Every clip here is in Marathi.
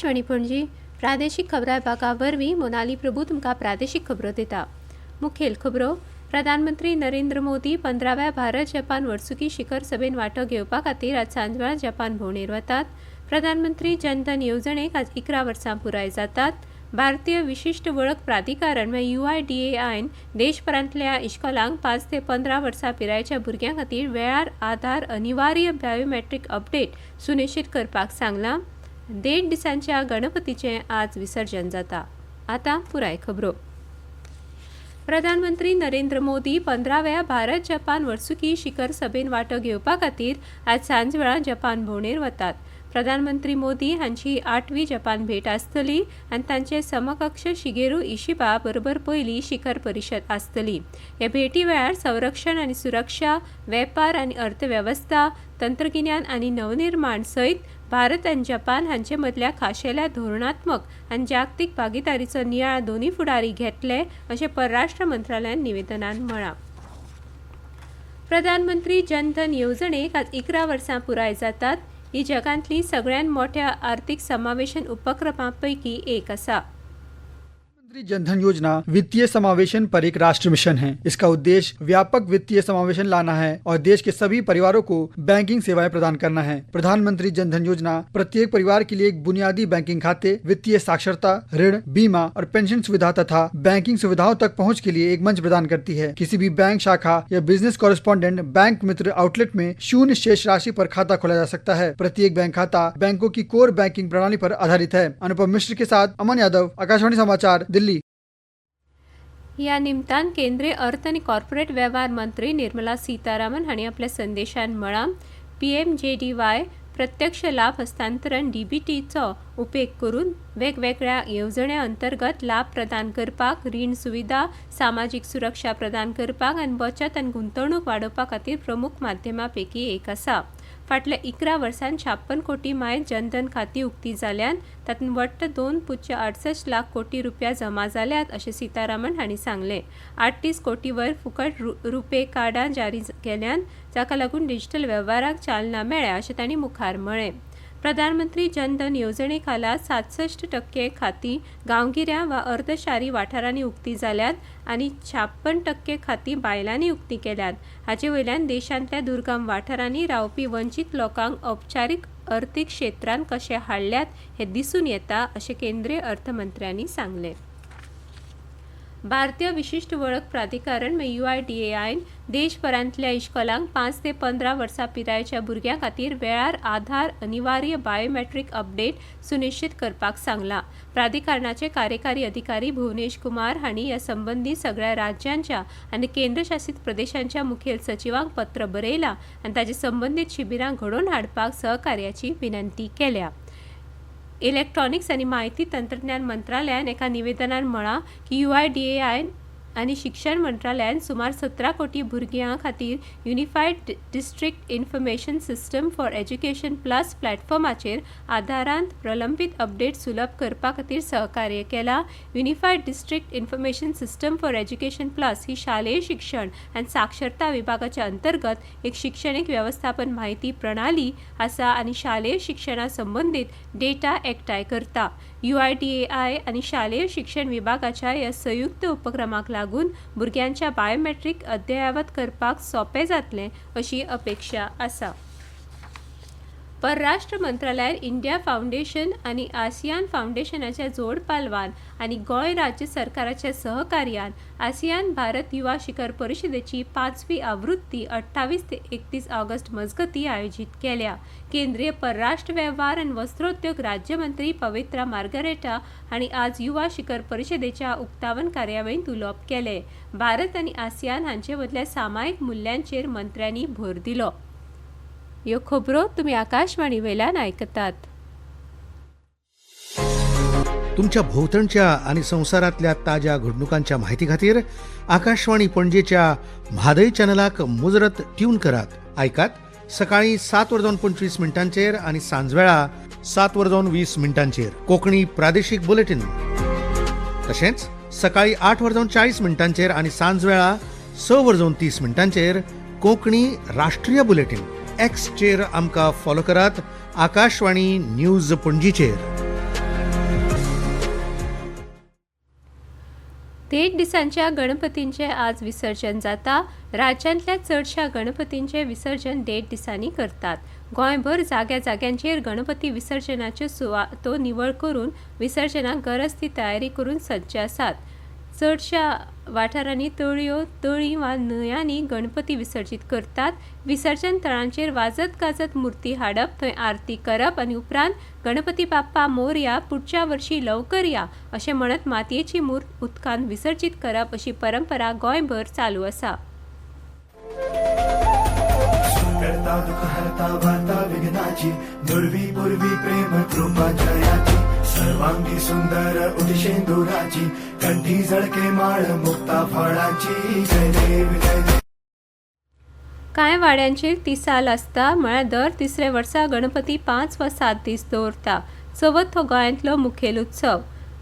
आकाशवाणी पणजी प्रादेशीक खबरां विभागा वरवीं मोनाली प्रभू तुमकां प्रादेशीक खबरो दिता। मुखेल खबरो। प्रधानमंत्री नरेंद्र मोदी 15व्या भारत जपान वर्सुकी शिखर सभेत वांटो घेवपा खातीर आज सांजवेळा जपान भोंवडेर वतात। प्रधानमंत्री जनधन येवजणेक आज 11 वर्सां पुराय जातात। भारतीय विशिष्ट वळख प्राधिकरण UIDAIन देशभरांतल्या इश्कोलांक 5 ते 15 वर्सां पिरायेच्या भुरग्यां खातीर वेळार आधार अनिवार्य बायोमेट्रीक अपडेट सुनिश्चित करपाक सांगलां। 1.5 दिसांच्या गणपतीचें आज विसर्जन जाता। आतां पुराय खबरो। प्रधानमंत्री नरेंद्र मोदी 15व्या भारत जपान वर्सुकी शिखर सभेत वांटो घेवपा खातीर आज सांजवेळा जपान भोंवडेर वतात। प्रधानमंत्री मोदी हांची 8वी जपान भेट आसतली आनी तांचे समकक्ष शिगेरू इशिबा बरोबर पयली शिखर परिशद आसतली। हे भेटी वेळार संरक्षण आनी सुरक्षा, वेपार आनी अर्थवेवस्था, तंत्रगिन्यान आनी नवनिर्माण सयत भारत आनी जपान हांचे मदल्या खाशेल्या धोरणात्मक आनी जागतीक भागीदारीचो नियाळ दोनूय फुडारी घेतले अशें परराष्ट्र मंत्रालयान निवेदनांत म्हळां। प्रधानमंत्री जनधन येवजणेक आज 11 वर्सां पुराय जातात। ही जगांतली सगळ्यांत मोठ्या आर्थिक समावेशन उपक्रमां पैकी एक आसा। प्रधानमंत्री जनधन योजना वित्तीय समावेशन पर एक राष्ट्र मिशन है। इसका उद्देश्य व्यापक वित्तीय समावेशन लाना है और देश के सभी परिवारों को बैंकिंग सेवाएं प्रदान करना है। प्रधानमंत्री जनधन योजना प्रत्येक परिवार के लिए एक बुनियादी बैंकिंग खाते, वित्तीय साक्षरता, ऋण, बीमा और पेंशन सुविधा तथा बैंकिंग सुविधाओं तक पहुंच के लिए एक मंच प्रदान करती है। किसी भी बैंक शाखा या बिजनेस कॉरेस्पॉन्डेंट बैंक मित्र आउटलेट में शून्य शेष राशि पर खाता खोला जा सकता है। प्रत्येक बैंक खाता बैंकों की कोर बैंकिंग प्रणाली पर आधारित है। अनुपम मिश्र के साथ अमन यादव, आकाशवाणी समाचार, दिल्ली। ह्या निमतान केंद्रीय अर्थ आनी कॉर्पोरेट वेव्हार मंत्री निर्मला सीतारामन हांणी आपल्या संदेशांत म्हळां, PMJDY प्रत्यक्ष लाभ हस्तांतरण DBTचो उपेग करून वेगवेगळ्या येवजण्या अंतर्गत लाभ प्रदान करपाक, रीण सुविधा, सामाजीक सुरक्षा प्रदान करपाक आनी बचत आनी गुंतवणूक वाडोवपा खातीर प्रमुख माध्यमां पैकी एक आसा। फाटल्या 11 वर्सांत 56 कोटी मायज जनधन खातीं उक्ती जाल्यात, तातूंत वट्ट 2.68 लाख कोटी रुपया जमा जाल्यात अशें सीतारामन हांणी सांगलें। 38 कोटी वयर फुकट रुपे कार्डां जारी केल्यात, जाका लागून डिजिटल वेव्हाराक चालना मेळ्ळ्या अशें तांणी मुखार म्हळें। प्रधानमंत्री जनधन येवजणे खाला 67% खातीं गांवगिऱ्या वा अर्दशारी वाठारांनी उक्ती जाल्यात आनी 56% खातीं बायलांनी उक्ती केल्यात। हाचे वयल्यान देशांतल्या दुर्गम वाठारांनी रावपी वंचीत लोकांक औपचारीक अर्थीक क्षेत्रांत कशें हाडल्यात हें दिसून येता अशें केंद्रीय अर्थमंत्र्यांनी सांगलें। भारतीय विशिष्ट वळख प्राधिकरण UIDAIन देशभरांतल्या इश्कोलांक 5 ते 15 वर्सां पिरायेच्या भुरग्यां खातीर वेळार आधार अनिवार्य बायोमेट्रीक अपडेट सुनिश्चित करपाक सांगलां। प्राधिकरणाचे कार्यकारी अधिकारी भुवनेश कुमार हांणी ह्या संबंदी सगळ्या राज्यांच्या आनी केंद्रशासित प्रदेशांच्या मुखेल सचिवांक पत्र बरयलां आनी ताचे संबंधीत शिबिरां घडोवन हाडपाक सहकार्याची विनंती केल्या। इलेक्ट्रॉनिक्स आनी माहिती तंत्रज्ञान मंत्रालयान एका निवेदनात म्हळां की UIDAI आनी शिक्षण मंत्रालयान सुमार 17 कोटी भुरग्यां खातीर unified district information system for education plus प्लॅटफॉर्माचेर आधारांत प्रलंबीत अपडेट सुलभ करपा खातीर सहकार्य केलां। Unified district information system for education plus ही शालेय शिक्षण आनी साक्षरता विभागाच्या अंतर्गत एक शिक्षणीक व्यवस्थापन म्हायती प्रणाली आसा आनी शालेय शिक्षणा संबंधीत डेटा एकठांय करता। UIDAI आनी शालेय शिक्षण विभागाच्या ह्या संयुक्त उपक्रमाक लागून भुरग्यांच्या बायोमेट्रीक अद्ययावत करपाक सोपें जातलें अशी अपेक्षा आसा। परराष्ट्र मंत्रालयान इंडिया फाउंडेशन आनी आसियान फाउंडेशनाच्या जोड पालवान आनी गोंय राज्य सरकाराच्या सहकार्यान आसियान भारत युवा शिखर परिशदेची 5वी आवृत्ती 28 ते 31 ऑगस्ट मजगती आयोजित केल्या। केंद्रीय परराष्ट्र वेव्हार आनी वस्त्रोद्योग राज्यमंत्री पवित्रा मार्गारेटा हांणी आज युवा शिखर परिशदेच्या उक्तावण कार्यावळींत उलोवप केलें। भारत आनी आसियान हांचे मदल्या सामायिक मुल्यांचेर मंत्र्यांनी भर दिलो। ह्यो खबरो तुमी आकाशवाणी वयल्यान आयकतात। तुमच्या भोवतणच्या आणि संवसारांतल्या ताज्या घडणुकांच्या म्हायती खातीर आकाशवाणी पणजेच्या म्हादय चॅनलाक मुजरत ट्यून करात। आयकात सकाळी 7:25 आणि सांजवेळा 7:20 कोंकणी प्रादेशीक बुलेटिन। तशेंच सकाळी 8:40 आणि सांजवेळा 6:30 कोंकणी राष्ट्रीय बुलेटिन। एक्स चेर आमकां फॉलो करात, आकाशवाणी न्यूज पणजीचेर। देड दिसांच्या गणपतींचे आज विसर्जन जाता. राज्यांतल्या चडशा गणपतींचे विसर्जन देड दिसांनी करतात. गोंयभर जाग्या जाग्यांचेर गणपती विसर्जनाच्यो सुवातो निवळ करून विसर्जनाक गरज ती तयारी करून सज्ज आसात. चडशा वाठारांनी तळी वा न्हंयांनी गणपती विसर्जीत करतात. विसर्जन तळांचेर वाजत गाजत मुर्ती हाडप, थंय आरती करप आनी उपरांत गणपती बाप्पा मोरया, पुढच्या वर्षी लवकर या अशें म्हणत मातयेची मूर्त उदकांत विसर्जीत करप अशी परंपरा गोंयभर चालू आसा. करता दुःख हरता वार्ता विघ्नाची, दुर्वी पूर्वी प्रेम कृपा जयाची, सर्वांगी सुंदर उदिशेंदुराची, कंठी झळके माळ मुक्ता फळाची. जय देव जय देव. कांय वाड्यांचेर तिसाल आसता, म्हळ्यार दर तिसरे वर्सा गणपती 5 वा 7 दीस दवरता. चवथ हो गोंयांतलो मुखेल उत्सव.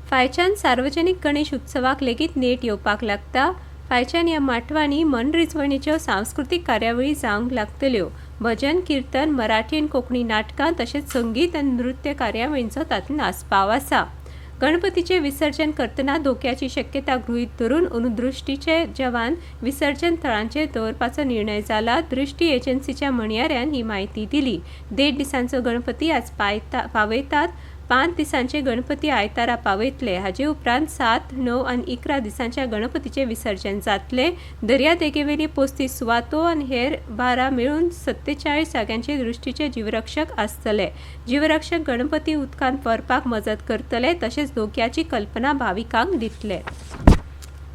फायच्यान सार्वजनीक गणेश उत्सवाक लेगीत नेट येवपाक लागता. फायच्यान ह्या माटवांनी मनरिजवणेच्यो सांस्कृतीक कार्यावळी जावंक लागतल्यो. भजन, कीर्तन, मराठी आनी कोंकणी नाटकां तशेंच संगीत आनी नृत्य कार्यावळींचो तातूंत आस्पाव आसा. गणपतीचे विसर्जन करतना धोक्याची शक्यता गृहीत धरून अंधदृश्टीचे जवान विसर्जन थळांचेर दवरपाचो निर्णय जाला. दृश्टी एजन्सीच्या म्हणयाऱ्यान ही माहिती दिली. देड दिसांचो गणपती आज पावयतात. 5 दिसांचे गणपती आयतारा पावयतले. हाचे उपरांत 7, 9 आनी 11 दिसांच्या गणपतीचे विसर्जन जातले. दर्या देगेवेली 35 सुवातो आनी हेर 12 मेळून 47 जाग्यांचे दृश्टीचे जीवरक्षक आसतले. जीवरक्षक गणपती उदकांत व्हरपाक मजत करतले तशेंच धोक्याची कल्पना भाविकांक दितले.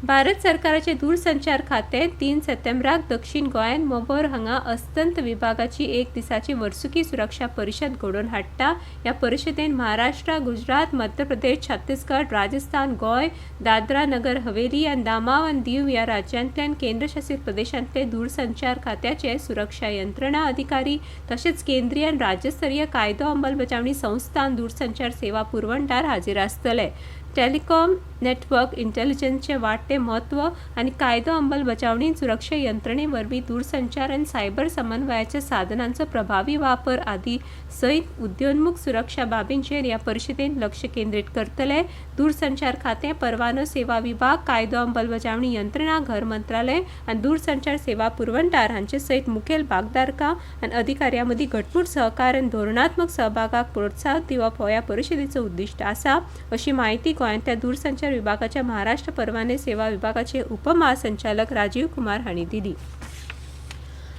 भारत सरकाराचे दूरसंचार खातें 3 सप्टेंबराक दक्षिण गोंयांत मोबोर हांगा अस्तंत विभागाची 1 दिसाची वर्सुकी सुरक्षा परिशद घडोवन हाडटा. ह्या परिशदेंत महाराष्ट्र, गुजरात, मध्य प्रदेश, छत्तीसगड, राजस्थान, गोंय, दादरा नगर हवेली आनी दामाव आनी दीव ह्या राज्यांतल्यान केंद्रशासीत प्रदेशांतले दूरसंचार खात्याचे सुरक्षा यंत्रणा अधिकारी तशेंच केंद्रीय आनी राज्यस्तरीय कायदो अंमलबजावणी संस्था आनी दूरसंचार सेवा पुरवणदार हाजीर आसतले. टेलिकॉम नेटवर्क इंटेलिजन्सचे वाडटे म्हत्व आनी कायदो अंमलबजावणी सुरक्षा यंत्रणे वरवीं दूरसंचार आनी सायबर समन्वयाच्या साधनांचो प्रभावी वापर आदी सयत उद्योन्मुख सुरक्षा बाबींचेर ह्या परिशदेंत लक्ष केंद्रीत करतले. दूरसंचार खातें, परवानो सेवा विभाग, कायदो अंमलबजावणी यंत्रणा, घर मंत्रालय आनी दूरसंचार सेवा पुरवणदार हांचे सयत मुखेल भागधारकां आनी अधिकाऱ्यां मदीं घटमूट सहकार आनी धोरणात्मक सहभागाक प्रोत्साहन दिवप हो ह्या परिशदेचो उद्दिश्ट आसा अशी माहिती गोंयांतल्या दूरसंचार विभागाच्या महाराष्ट्र परवाने सेवा विभागाचे उपमहासंचालक राजीव कुमार हांणी दिली.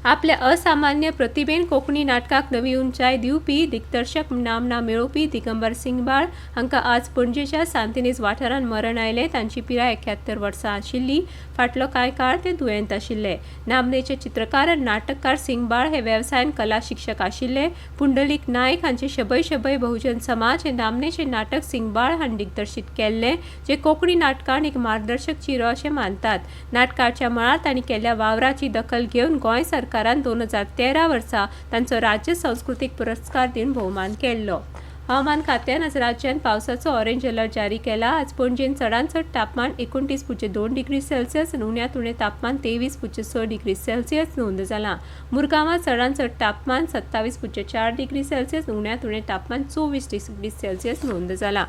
आपल्या असामान्य प्रतिभेन कोंकणी नाटकाक नवी उंचाय दिवपी दिग्दर्शक नामना मेळोवपी दिगंबर सिंगबाळ हांकां आज पणजेच्या सांतिनेज वाठारांत मरण आयलें. तांची पिराय 71 वर्सां आशिल्ली. फाटलो कांय काळ ते दुयेंत आशिल्ले. नामनेचे चित्रकार आनी नाटककार सिंगबाळ हे वेवसायान कला शिक्षक आशिल्ले. पुंडलीक नायक हांचे शबय शबय बहुजन समाज हे नामनेचे नाटक सिंगबाळ हांणी दिग्दर्शीत केल्लें, जे कोंकणी नाटकान एक मार्गदर्शक चिरो अशें मानतात. नाटकाच्या मळार तांणी केल्ल्या वावराची दखल घेवन गोंय सरकारान 2013 वर्सा तांचो राज्य सांस्कृतीक पुरस्कार दिवन भोवमान केल्लो. हवामान खात्यान आज राज्यांत पावसाचो ऑरेंज अलर्ट जारी केला. आज पणजेन चडांत चड तापमान 29.2 डिग्री सेल्सियस आनी उण्यांत उणें तापमान 23.6 डिग्री सेल्सियस नोंद जालां. मुरगांवां चडांत चड तापमान 27.4 डिग्री सेल्सियस, उण्यांत उणें तापमान 24 डिग्री सेल्सियस नोंद जालां.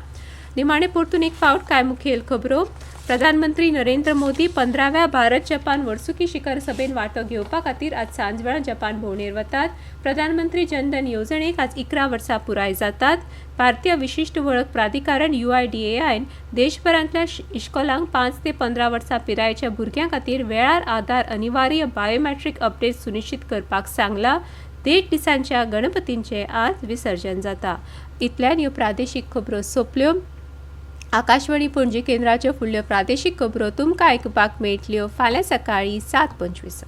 निमाणे परतून एक फावट कांय मुखेल खबरो. प्रधानमंत्री नरेंद्र मोदी 15व्या भारत जपान वर्सुकी शिखर सभेत वांटो घेवपा खातीर आज सांजवेळा जपान भोंवडेर वतात. प्रधानमंत्री जनधन येवजणेक आज 11 वर्सां पुराय जातात. भारतीय विशिश्ट वळख प्राधिकरण UIDAIन देशभरांतल्या इश्कोलांक 5 ते 15 वर्सां पिरायेच्या भुरग्यां खातीर वेळार आधार अनिवार्य बायोमेट्रीक अपडेट सुनिश्चित करपाक सांगला. देड दिसांच्या गणपतींचे आज विसर्जन जाता. इतल्यान ह्यो प्रादेशीक खबरो सोंपल्यो. आकाशवाणी पणजी केंद्राच्यो फुडल्यो प्रादेशीक खबरो तुमकां आयकुपाक मेळटल्यो फाल्यां सकाळीं 7:25.